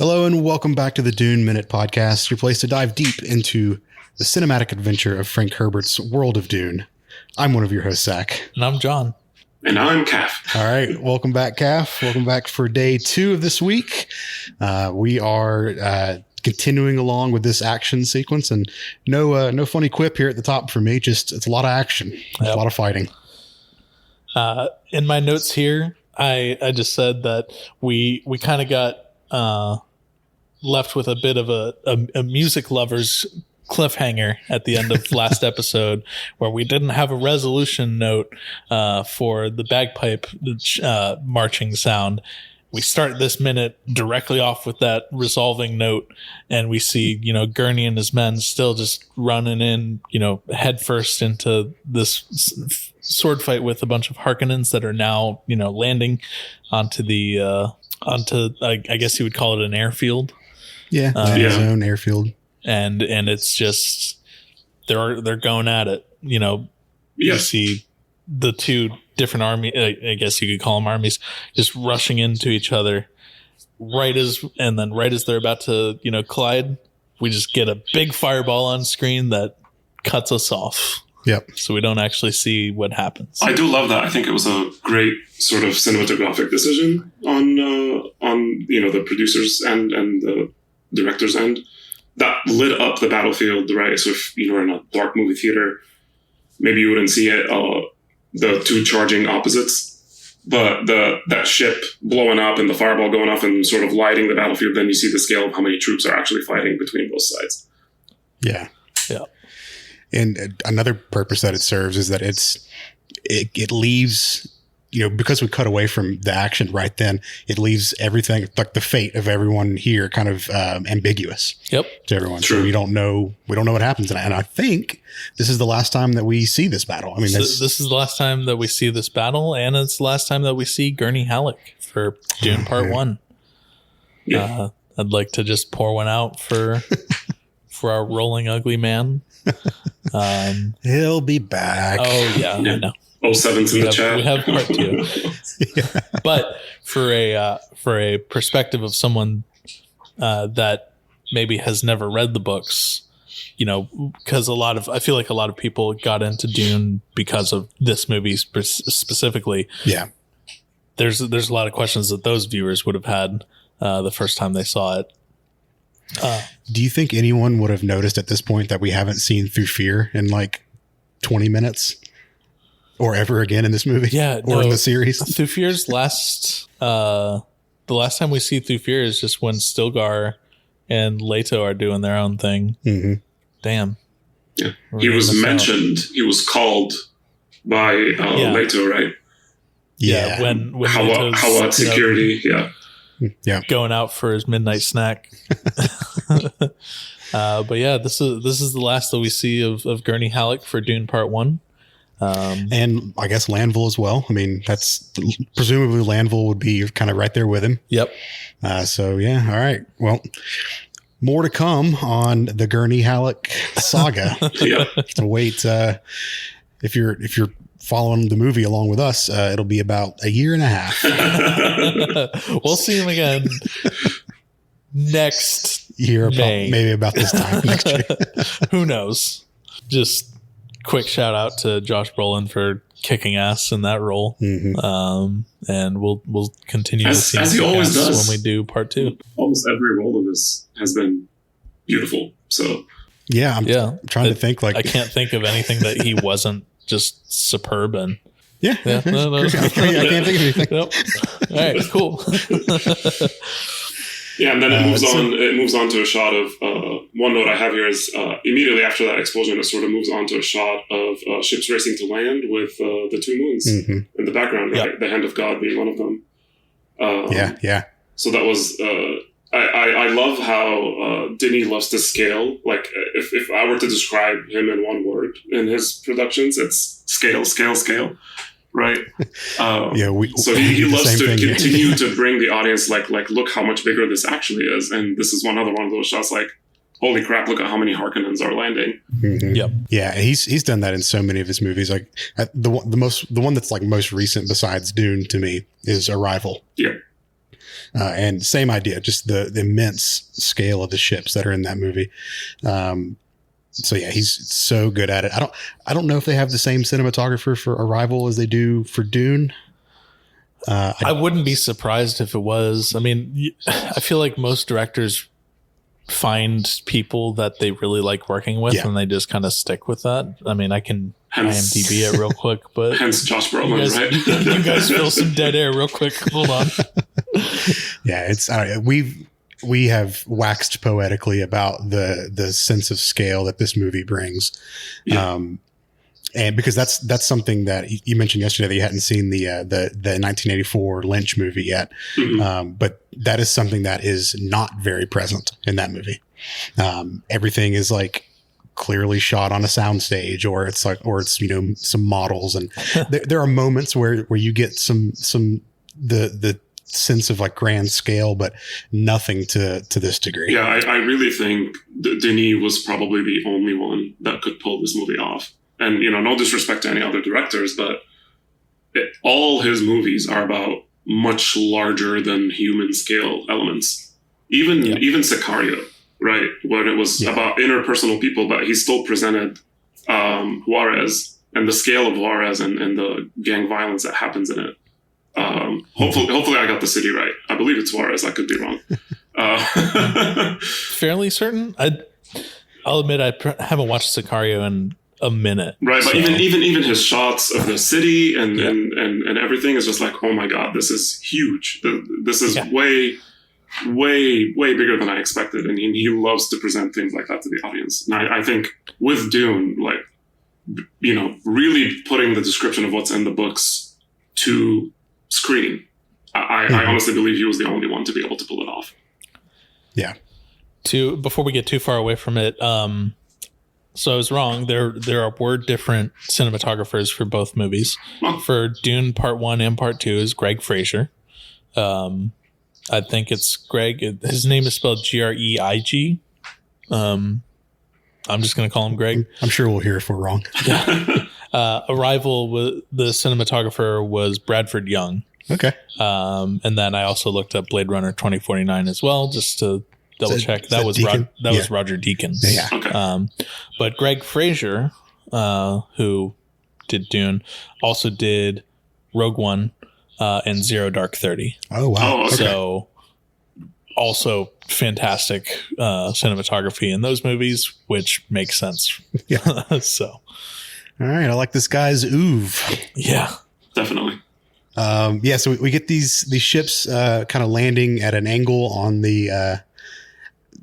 Hello and welcome back to the Dune Minute Podcast, your place to dive deep into the cinematic adventure of Frank Herbert's world of Dune. I'm one of your hosts, Zach. And I'm John. And I'm Calf. All right. Welcome back, Calf. Welcome back for day 2 of this week. We are continuing along with this action sequence, and no funny quip here at the top for me. Just it's a lot of action, a lot of fighting. In my notes here, I just said that we kind of got left with a bit of a music lover's cliffhanger at the end of last episode, where we didn't have a resolution note for the bagpipe marching sound. We start this minute directly off with that resolving note, and we see, Gurney and his men still just running in, head first into this sword fight with a bunch of Harkonnens that are now, landing onto the I guess you would call it an airfield. Yeah, zone airfield. And it's just they're going at it. You see the two different army, I guess you could call them armies, just rushing into each other. Right as they're about to collide, we just get a big fireball on screen that cuts us off. Yep. So we don't actually see what happens. I do love that. I think it was a great sort of cinematographic decision on the producers and the directors' end that lit up the battlefield, right? So if you were in a dark movie theater, maybe you wouldn't see it, the two charging opposites, but that ship blowing up and the fireball going off and sort of lighting the battlefield, then you see the scale of how many troops are actually fighting between both sides. Yeah. Yeah. And another purpose that it serves is that it leaves, because we cut away from the action right then, it leaves everything, like the fate of everyone here, kind of ambiguous. Yep. To everyone. True. So we don't know what happens. And I think this is the last time that we see this battle. I mean, this is the last time that we see this battle, and it's the last time that we see Gurney Halleck for Dune Part 1. Yeah. I'd like to just pour one out for our rolling ugly man. He'll be back. Oh yeah. I know. 07's in the chat. We have Part 2. Yeah. But for a perspective of someone that maybe has never read the books, because I feel like a lot of people got into Dune because of this movie specifically. Yeah. There's a lot of questions that those viewers would have had the first time they saw it. Do you think anyone would have noticed at this point that we haven't seen Through Fear in like 20 minutes or ever again in this movie? Yeah. Or in the series? Through Fear's the last time we see Through Fear is just when Stilgar and Leto are doing their own thing. Mm-hmm. Damn. Yeah. He was mentioned. He was called by Leto, right? Yeah. When how security, yeah, going out for his midnight snack. But yeah, this is the last that we see of Gurney Halleck for Dune Part 1. And I guess Lanville as well. I mean, that's presumably Lanville would be kind of right there with him. Yep. So yeah. All right. Well, more to come on the Gurney Halleck saga. Yeah. So wait, if you're following the movie along with us, it'll be about a year and a half. We'll see him again next year, May. Maybe about this time next year. Who knows? Just quick shout out to Josh Brolin for kicking ass in that role. Mm-hmm. And we'll continue to see as he always does when we do Part 2. Almost every role of his has been beautiful. So yeah, I'm trying to think. Like, I can't think of anything that he wasn't just superb in. Yeah. No. I can't think of anything. Nope. All right, cool. Yeah, and then it moves on. It moves on to a shot of one note I have here is immediately after that explosion, it sort of moves on to a shot of ships racing to land with the two moons in the background, right? Yep. The hand of God being one of them. Yeah. So that was. I love how Denis loves to scale. Like if I were to describe him in one word in his productions, it's scale. Right. So he loves to continue to bring the audience like look how much bigger this actually is, and this is another one of those shots like, holy crap, look at how many Harkonnens are landing. Mm-hmm. Yep. Yeah, he's done that in so many of his movies. Like the one that's like most recent besides Dune to me is Arrival. Yeah. And same idea, just the immense scale of the ships that are in that movie. So yeah, he's so good at it. I don't know if they have the same cinematographer for Arrival as they do for Dune. I wouldn't be surprised if it was. I mean, I feel like most directors find people that they really like working with, and they just kind of stick with that. I mean, I can IMDb it real quick, but hence Josh Brolin, right? You guys feel some dead air real quick. Hold on. Yeah, it's we have waxed poetically about the sense of scale that this movie brings. Yeah. And because that's something that you mentioned yesterday that you hadn't seen the 1984 Lynch movie yet. Mm-hmm. But that is something that is not very present in that movie. Everything is like clearly shot on a soundstage, or it's some models. And there are moments where you get the sense of like grand scale, but nothing to this degree. Yeah. I really think Denis was probably the only one that could pull this movie off. And, no disrespect to any other directors, but all his movies are about much larger than human scale elements. Even Sicario, right? When it was about interpersonal people, but he still presented Juarez and the scale of Juarez and the gang violence that happens in it. Hopefully I got the city right. I believe it's Juarez. I could be wrong. Fairly certain. I'll admit I haven't watched Sicario in a minute, right? But even his shots of the city and everything is just like, oh my god, this is huge. This is way bigger than I expected, and he loves to present things like that to the audience. And I think with Dune, like, really putting the description of what's in the books to screen, I honestly believe he was the only one to be able to pull it off. Yeah. Before we get too far away from it, so I was wrong. There were different cinematographers for both movies. Oh. For Dune Part 1 and Part 2 is Greg Fraser. I think it's Greg. His name is spelled Greig. I'm just going to call him Greg. I'm sure we'll hear if we're wrong. Yeah. Arrival, the cinematographer was Bradford Young. Okay. And then I also looked up Blade Runner 2049 as well, just to double check. That was Roger Deakins. Yeah. Okay. But Greg Fraser, who did Dune, also did Rogue One and Zero Dark 30. Oh wow! Oh, okay. So also fantastic cinematography in those movies, which makes sense. Yeah. So, all right, I like this guy's oeuvre. Yeah, definitely. So we get these ships kind of landing at an angle on the.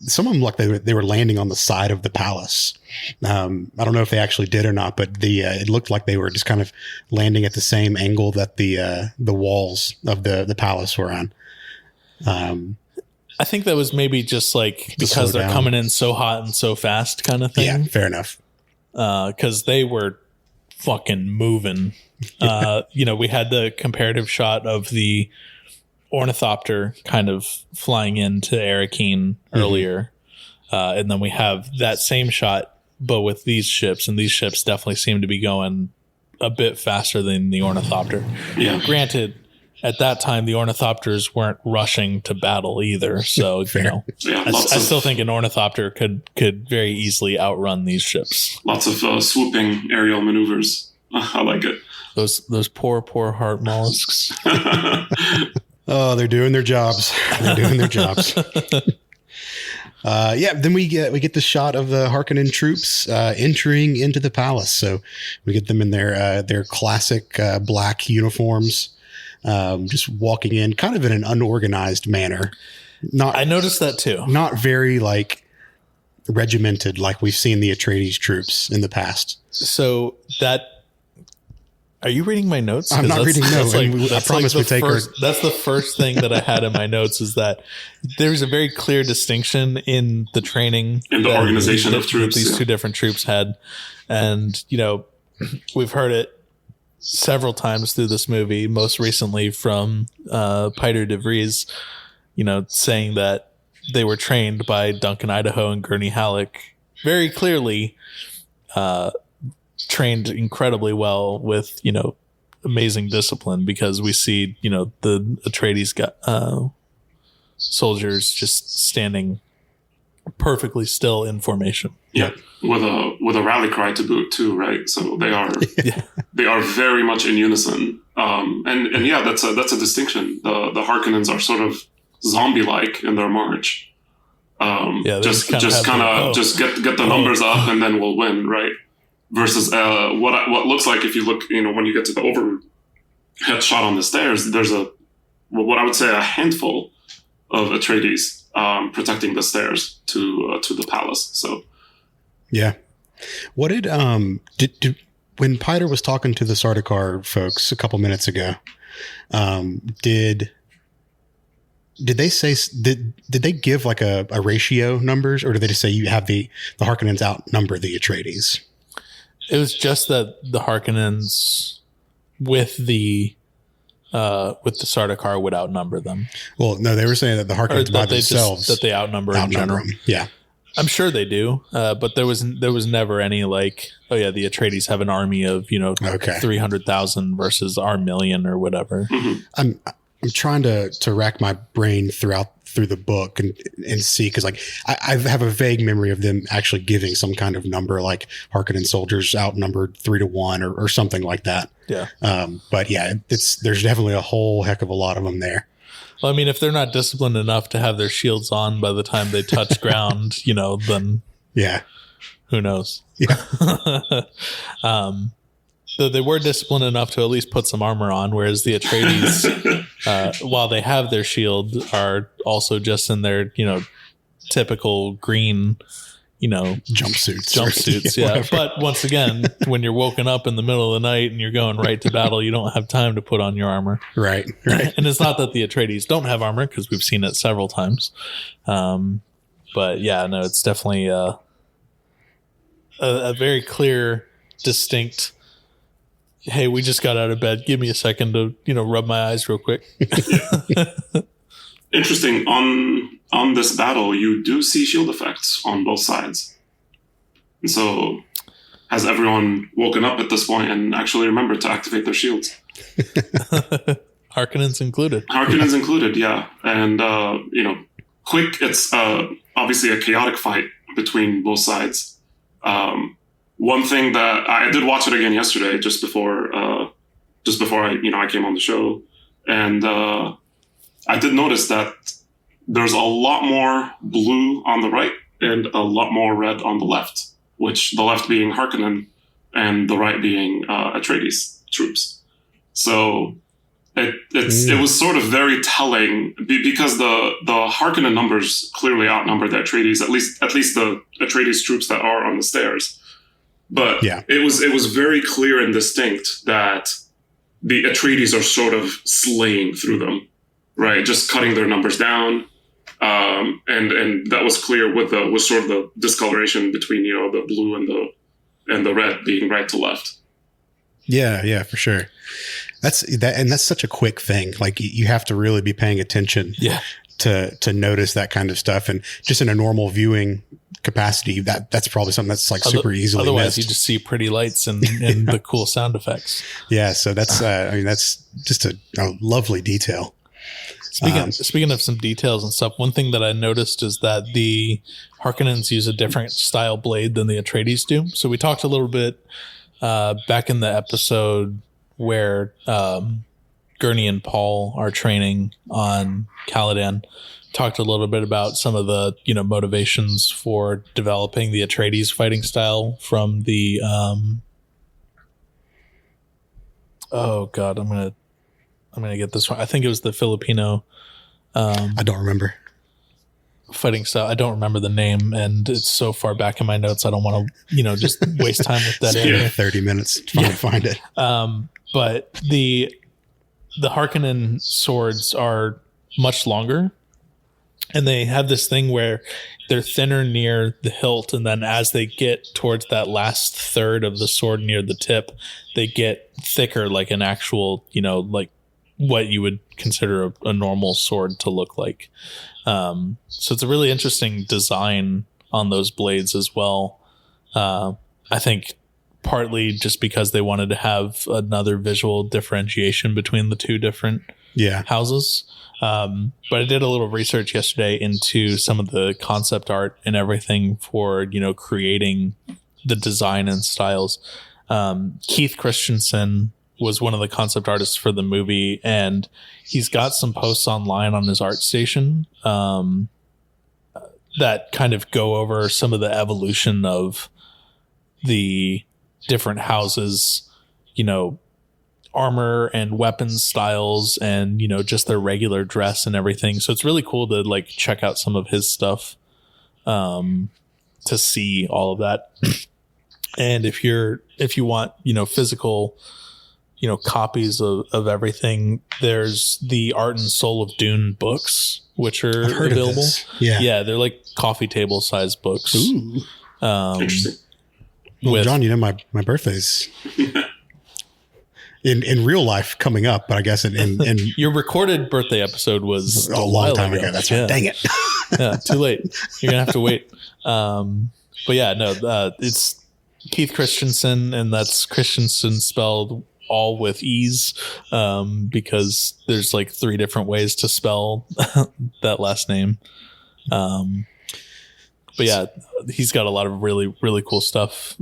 Some of them look they were landing on the side of the palace. I don't know if they actually did or not, but it looked like they were just kind of landing at the same angle that the walls of the palace were on. I think that was maybe just like because they're coming in so hot and so fast kind of thing. Yeah, fair enough. Because they were fucking moving. We had the comparative shot of the ornithopter kind of flying into Arakeen earlier. And then we have that same shot, but with these ships, and these ships definitely seem to be going a bit faster than the ornithopter. Yeah. Granted, at that time, the ornithopters weren't rushing to battle either. So, I still think an ornithopter could very easily outrun these ships. Lots of swooping aerial maneuvers. I like it. Those poor heart mollusks. Oh, they're doing their jobs. Then we get the shot of the Harkonnen troops entering into the palace. So we get them in their classic black uniforms, just walking in kind of in an unorganized manner. I noticed that too. Not very like regimented like we've seen the Atreides troops in the past. So are you reading my notes? I'm not reading notes. I promise we take her. That's the first thing that I had in my notes is that there's a very clear distinction in the training and the organization of troops these two different troops had. And, we've heard it several times through this movie, most recently from Peter de Vries, saying that they were trained by Duncan Idaho and Gurney Halleck very clearly, trained incredibly well with, amazing discipline, because we see, the Atreides soldiers just standing perfectly still in formation. Yeah, with a rally cry to boot too, right? So they are very much in unison. And yeah, that's a distinction. The Harkonnens are sort of zombie-like in their march. Just get the numbers up and then we'll win, right? Versus what looks like, if you look, when you get to the overhead shot on the stairs, there's what I would say a handful of Atreides protecting the stairs to the palace. So yeah, what did when Piter was talking to the Sardaukar folks a couple minutes ago, did they say did they give like a ratio numbers, or did they just say you have the Harkonnens outnumber the Atreides? It was just that the Harkonnens with the Sardaukar would outnumber them. Well, no, they were saying that the Harkonnens by themselves that they outnumber in general. Them. Yeah, I'm sure they do, but there was never any like, oh yeah, the Atreides have an army of 300,000 versus our million or whatever. Mm-hmm. I'm trying to rack my brain through the book and see, because like I have a vague memory of them actually giving some kind of number, like Harkonnen soldiers outnumbered 3-1 or something like that. Yeah. But yeah, there's definitely a whole heck of a lot of them there. Well, I mean, if they're not disciplined enough to have their shields on by the time they touch ground, then yeah, who knows? Yeah. Though they were disciplined enough to at least put some armor on, whereas the Atreides, while they have their shield, are also just in their, typical green, jumpsuits. Yeah. But once again, when you're woken up in the middle of the night and you're going right to battle, you don't have time to put on your armor. Right. And it's not that the Atreides don't have armor, because we've seen it several times. But yeah, no, it's definitely a very clear, distinct, hey, we just got out of bed. Give me a second to, rub my eyes real quick. Interesting. On this battle, you do see shield effects on both sides. And so has everyone woken up at this point and actually remembered to activate their shields? Harkonnens included. Harkonnens included, yeah. And, quick, it's obviously a chaotic fight between both sides. One thing that I did watch it again yesterday, just before I came on the show, and I did notice that there's a lot more blue on the right and a lot more red on the left, which the left being Harkonnen and the right being Atreides troops. So it was sort of very telling, because the Harkonnen numbers clearly outnumber the Atreides, at least the Atreides troops that are on the stairs. But yeah, it was very clear and distinct that the Atreides are sort of slaying through them, right? Just cutting their numbers down, and that was clear with sort of the discoloration between the blue and the red being right to left. Yeah, for sure. That's such a quick thing. Like you have to really be paying attention. Yeah. To notice that kind of stuff, and just in a normal viewing capacity, that's probably something that's like super easily otherwise missed. You just see pretty lights and the cool sound effects. Yeah, so that's that's just a lovely detail. Speaking of some details and stuff, one thing that I noticed is that the Harkonnens use a different style blade than the Atreides do. So we talked a little bit back in the episode where Gurney and Paul are training on Caladan. Talked a little bit about some of the motivations for developing the Atreides fighting style from the oh god, I'm gonna get this one. I think it was the Filipino I don't remember fighting style. I don't remember the name, and it's so far back in my notes I don't want to just waste time with that area. 30 minutes to find it. But the Harkonnen swords are much longer, and they have this thing where they're thinner near the hilt, and then as they get towards that last third of the sword near the tip, they get thicker, like an actual, like what you would consider a normal sword to look like. So it's a really interesting design on those blades as well. I think partly just because they wanted to have another visual differentiation between the two different houses. But I did a little research yesterday into some of the concept art and everything for, creating the design and styles. Keith Christensen was one of the concept artists for the movie, and he's got some posts online on his ArtStation that kind of go over some of the evolution of the different houses, armor and weapons styles, and just their regular dress and everything. So it's really cool to like check out some of his stuff to see all of that. And if you want physical copies of everything, there's the Art and Soul of Dune books, which are available. Yeah, they're like coffee table size books. Ooh. Interesting. Well, John, my birthday's in real life coming up, but I guess in your recorded birthday episode was a long time ago. That's right. Dang it. Yeah, too late. You're gonna have to wait. But yeah, no, it's Keith Christensen, and that's Christensen spelled all with E's, because there's like 3 different ways to spell that last name. But yeah, he's got a lot of really, really cool stuff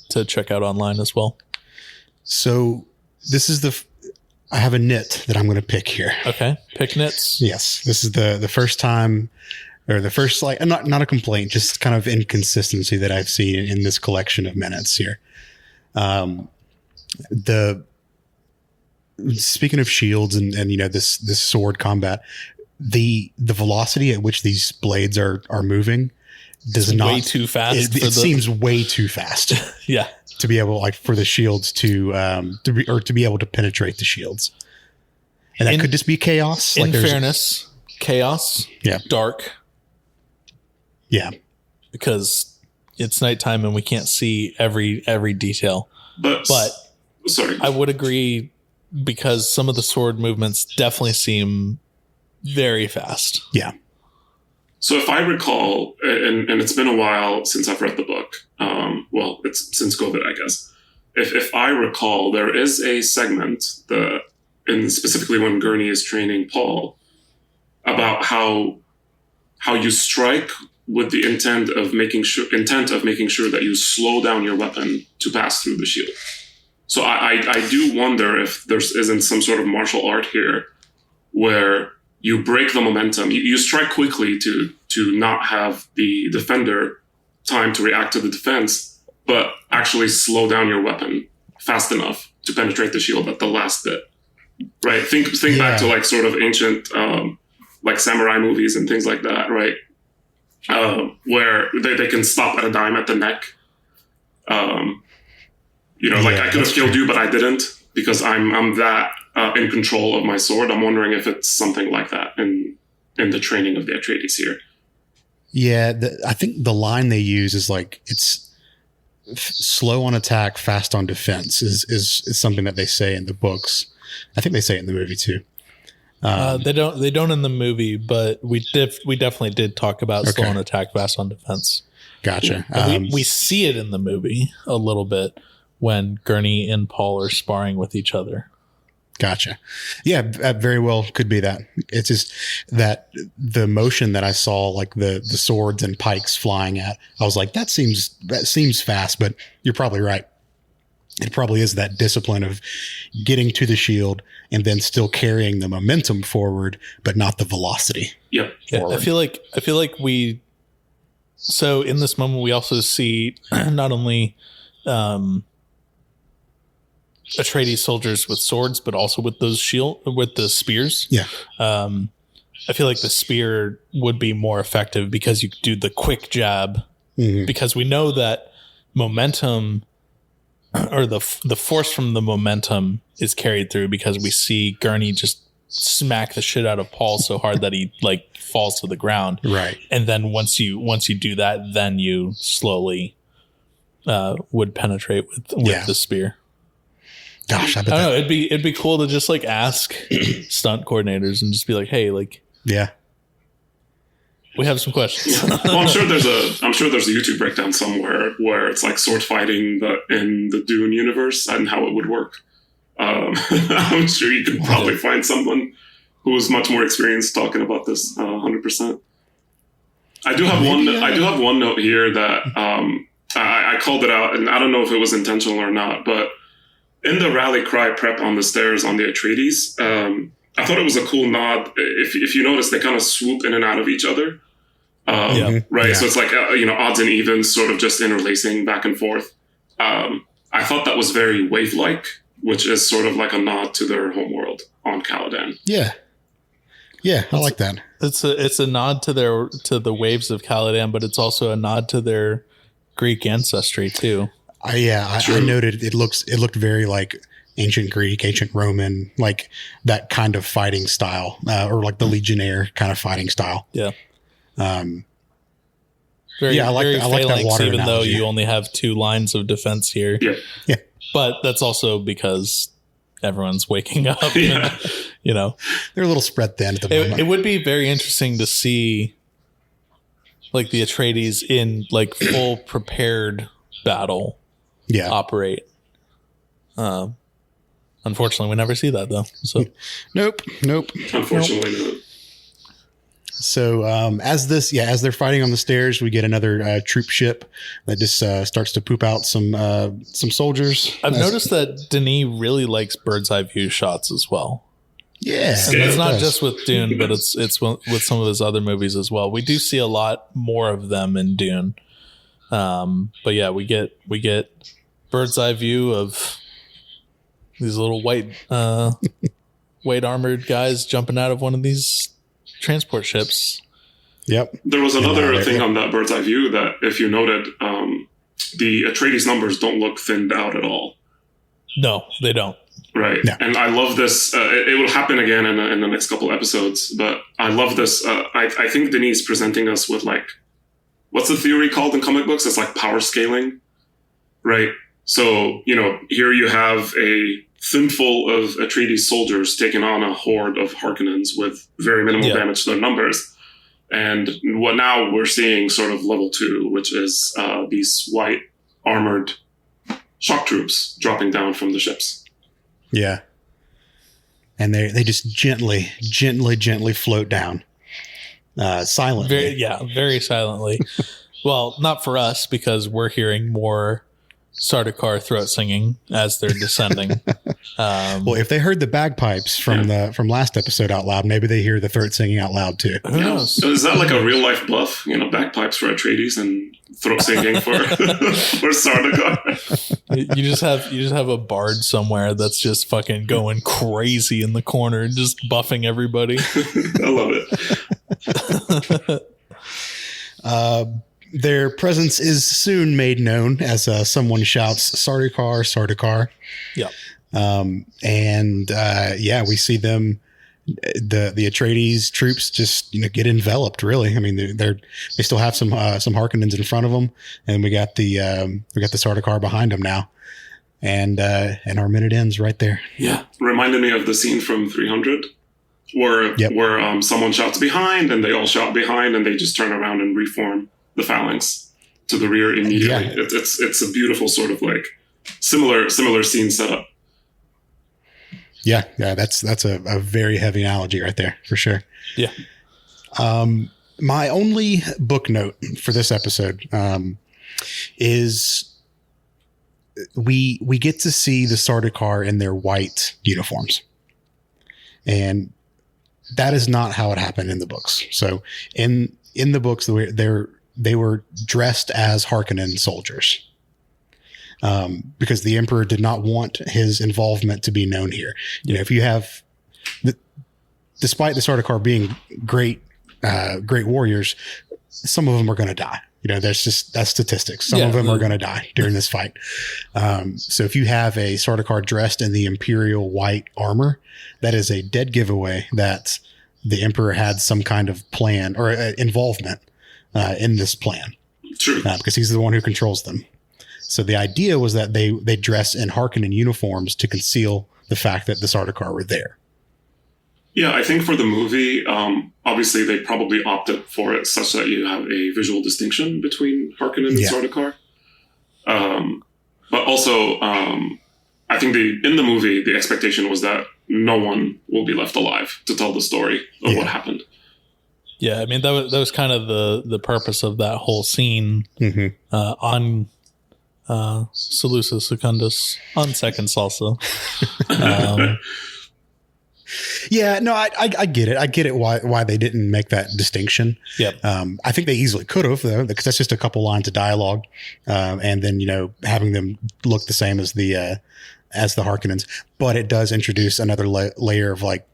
to check out online as well. So this is I have a nit that I'm going to pick here. Okay. Pick nits. Yes. This is the first time, or the first, like, not a complaint, just kind of inconsistency that I've seen in this collection of minutes here. Speaking of shields and this sword combat, the velocity at which these blades are moving does not way too fast. It seems way too fast. Yeah. To be able, like, for the shields to be able to penetrate the shields. And that could just be chaos. In fairness, chaos. Yeah. Dark. Yeah. Because it's nighttime and we can't see every detail. But sorry. I would agree, because some of the sword movements definitely seem very fast. Yeah. So if I recall, and it's been a while since I've read the book, well, it's since COVID, I guess. If I recall, there is a segment and specifically when Gurney is training Paul, about how you strike with the intent of making sure that you slow down your weapon to pass through the shield. So I do wonder if there isn't some sort of martial art here where you break the momentum. You strike quickly to not have the defender time to react to the defense, but actually slow down your weapon fast enough to penetrate the shield at the last bit. Right? Think back to like sort of ancient like samurai movies and things like that, right? Where they can stop at a dime at the neck. Like I could have killed you, but I didn't, because I'm that in control of my sword. I'm wondering if it's something like that in the training of the Atreides here. Yeah, I think the line they use is like, it's slow on attack, fast on defense is something that they say in the books. I think they say it in the movie too. They don't in the movie, but we definitely did talk about slow on attack, fast on defense. Gotcha. We see it in the movie a little bit when Gurney and Paul are sparring with each other. Gotcha. Yeah, that very well could be that. It's just that the motion that I saw, like the swords and pikes flying at, I was like, that seems fast, but you're probably right. It probably is that discipline of getting to the shield and then still carrying the momentum forward, but not the velocity. Yep. Yeah, I feel like so in this moment we also see not only Atreides soldiers with swords, but also with the spears. Yeah. I feel like the spear would be more effective because you do the quick jab, because we know that momentum, or the force from the momentum, is carried through, because we see Gurney just smack the shit out of Paul so hard that he like falls to the ground. Right. And then once you do that, then you slowly would penetrate with the spear. Gosh, I don't know. It'd be cool to just like ask stunt coordinators and just be like, hey, like, yeah, we have some questions. Well, I'm sure there's a YouTube breakdown somewhere where it's like sword fighting, but in the Dune universe and how it would work. I'm sure you could probably find someone who is much more experienced talking about this 100%. I do have one note here that I called it out, and I don't know if it was intentional or not, but in the rally cry prep on the stairs on the Atreides, I thought it was a cool nod. If you notice, they kind of swoop in and out of each other. Right? Yeah. So it's like, odds and evens sort of just interlacing back and forth. I thought that was very Wave-like, which is sort of like a nod to their homeworld on Caladan. Yeah. Yeah, I like that. It's a nod to the waves of Caladan, but it's also a nod to their Greek ancestry too. I noted it looked very like ancient Greek, ancient Roman, like that kind of fighting style, or like the Legionnaire kind of fighting style. Yeah. I like that water even analogy. Though you only have 2 lines of defense here. Yeah. But that's also because everyone's waking up. Yeah. And, they're a little spread thin at the moment. It would be very interesting to see like the Atreides in like full prepared battle operate. Unfortunately, we never see that though. So nope. Unfortunately, not. So as they're fighting on the stairs, we get another troop ship that just starts to poop out some soldiers. I've noticed that Denis really likes bird's eye view shots as well. Yeah, and it's not just with Dune, but it's with some of his other movies as well. We do see a lot more of them in Dune, but yeah, we get bird's eye view of these little white armored guys jumping out of one of these transport ships. Yep. There was another thing on that bird's eye view that, if you noted, the Atreides numbers don't look thinned out at all. No, they don't. Right. No. And I love this. It will happen again in the next couple episodes, but I love this. I think Denis is presenting us with like, what's the theory called in comic books? It's like power scaling, right? So, here you have a thimful of Atreides soldiers taking on a horde of Harkonnens with very minimal damage to their numbers. And what now we're seeing sort of level 2, which is these white armored shock troops dropping down from the ships. Yeah. And they just gently float down. Silently. Very silently. Well, not for us, because we're hearing more Sardaukar throat singing as they're descending. Well, if they heard the bagpipes from last episode out loud, maybe they hear the throat singing out loud too. Who knows? So is that like a real life bluff? Bagpipes for Atreides and throat singing for Sardaukar. You just have a bard somewhere that's just fucking going crazy in the corner, just buffing everybody. I love it. Their presence is soon made known as someone shouts, Sardaukar, Sardaukar. Yeah. We see them, the Atreides troops just, get enveloped really. I mean, they still have some Harkonnens in front of them, and we got the Sardaukar behind them now. And our minute ends right there. Yeah. Reminded me of the scene from 300 where someone shouts behind and they all shout behind and they just turn around and reform the phalanx to the rear immediately. Yeah. It's a beautiful sort of like similar scene setup. Yeah, that's a very heavy analogy right there for sure. Yeah. My only book note for this episode is we get to see the Sardaukar in their white uniforms, and that is not how it happened in the books. So in the books, they were dressed as Harkonnen soldiers, because the Emperor did not want his involvement to be known here. If you have, despite the Sardaukar being great warriors, some of them are going to die. That's statistics. Some of them are going to die during this fight. So if you have a Sardaukar dressed in the Imperial white armor, that is a dead giveaway that the Emperor had some kind of plan or involvement in this plan. True. Because he's the one who controls them. So the idea was that they dress in Harkonnen uniforms to conceal the fact that the Sardaukar were there. Yeah, I think for the movie, obviously they probably opted for it such that you have a visual distinction between Harkonnen and Sardaukar. But also, I think in the movie, the expectation was that no one will be left alive to tell the story of what happened. Yeah, I mean that was kind of the purpose of that whole scene on Salusa Secundus on Second Salsa. Yeah, no, I get it. I get it why they didn't make that distinction. Yep. I think they easily could have, though, because that's just a couple lines of dialogue, and then having them look the same as the Harkonnens. But it does introduce another layer of like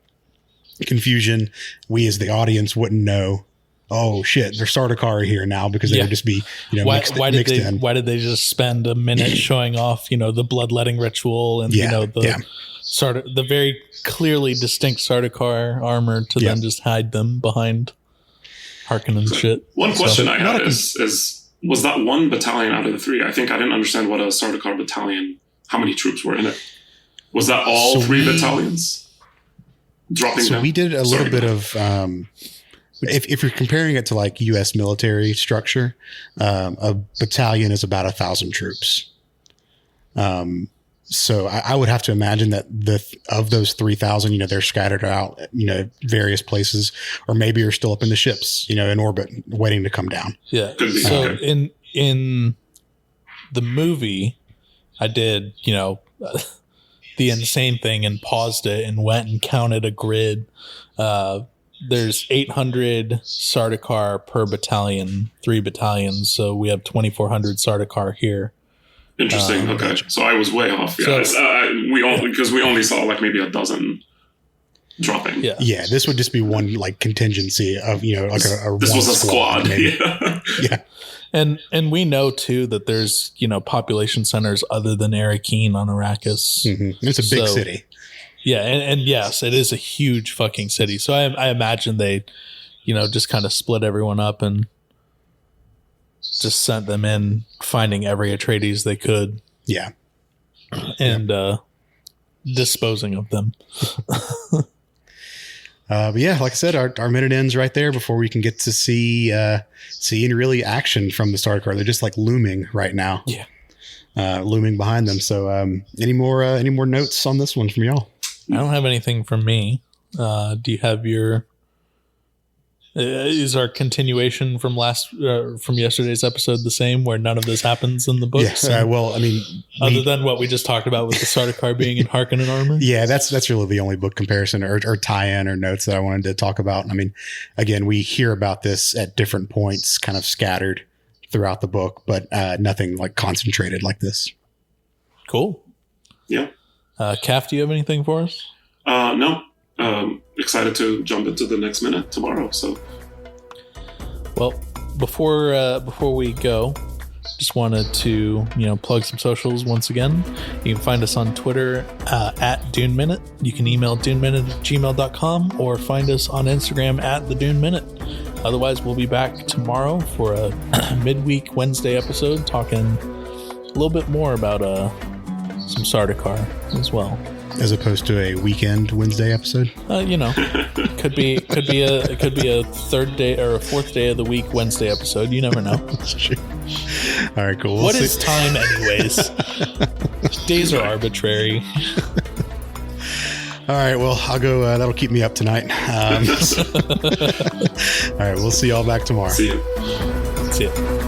confusion. We as the audience wouldn't know. Oh shit! There's Sardaukar here now because they would just be mixed in. Why did they just spend a minute showing off the bloodletting ritual and the very clearly distinct Sardaukar armor to then just hide them behind Harkonnen shit. One question I had is was that one battalion out of the three? I think I didn't understand what a Sardaukar battalion. How many troops were in it? Was that all three battalions dropping down? So we did a little bit of. If you're comparing it to like U.S. military structure, a battalion is about 1,000 troops. So I would have to imagine that of those 3,000, they're scattered out, various places, or maybe are still up in the ships, in orbit, waiting to come down. Yeah. So in the movie, I did, the insane thing and paused it and went and counted a grid. There's 800 Sardaukar per battalion, 3 battalions. So we have 2,400 Sardaukar here. Interesting. Okay. So I was way off. Yeah. Because we only saw like maybe a dozen dropping. Yeah. Yeah. This would just be one like contingency of, like this was a squad. Yeah. And we know too that there's, population centers other than Arrakeen on Arrakis. Mm-hmm. It's a big city. Yeah, and yes, it is a huge fucking city. So I imagine they, just kind of split everyone up and just sent them in, finding every Atreides they could. Yeah. And disposing of them. But yeah, like I said, our minute ends right there before we can get to see any really action from the Sardaukar. They're just like looming right now. Yeah. Looming behind them. So any more notes on this one from y'all? I don't have anything from me. Do you have your? Is our continuation from yesterday's episode the same, where none of this happens in the books? Yeah. Well, I mean, other than what we just talked about with the Sardaukar being in Harkonnen armor. Yeah, that's really the only book comparison or tie-in or notes that I wanted to talk about. I mean, again, we hear about this at different points, kind of scattered throughout the book, but nothing like concentrated like this. Cool. Yeah. Kaf, do you have anything for us? No. Excited to jump into the next minute tomorrow. So, well, before we go, just wanted to plug some socials once again. You can find us on Twitter at Dune Minute. You can email duneminute@gmail.com or find us on Instagram at the Dune Minute. Otherwise, we'll be back tomorrow for a midweek Wednesday episode, talking a little bit more about some Sardaukar as well, as opposed to a weekend Wednesday episode. Could be a third day or a fourth day of the week Wednesday episode. You never know. Sure. All right, cool. What is time, anyways? Days are arbitrary. All right, well, I'll go. That'll keep me up tonight. All right, we'll see y'all back tomorrow. See you. See you.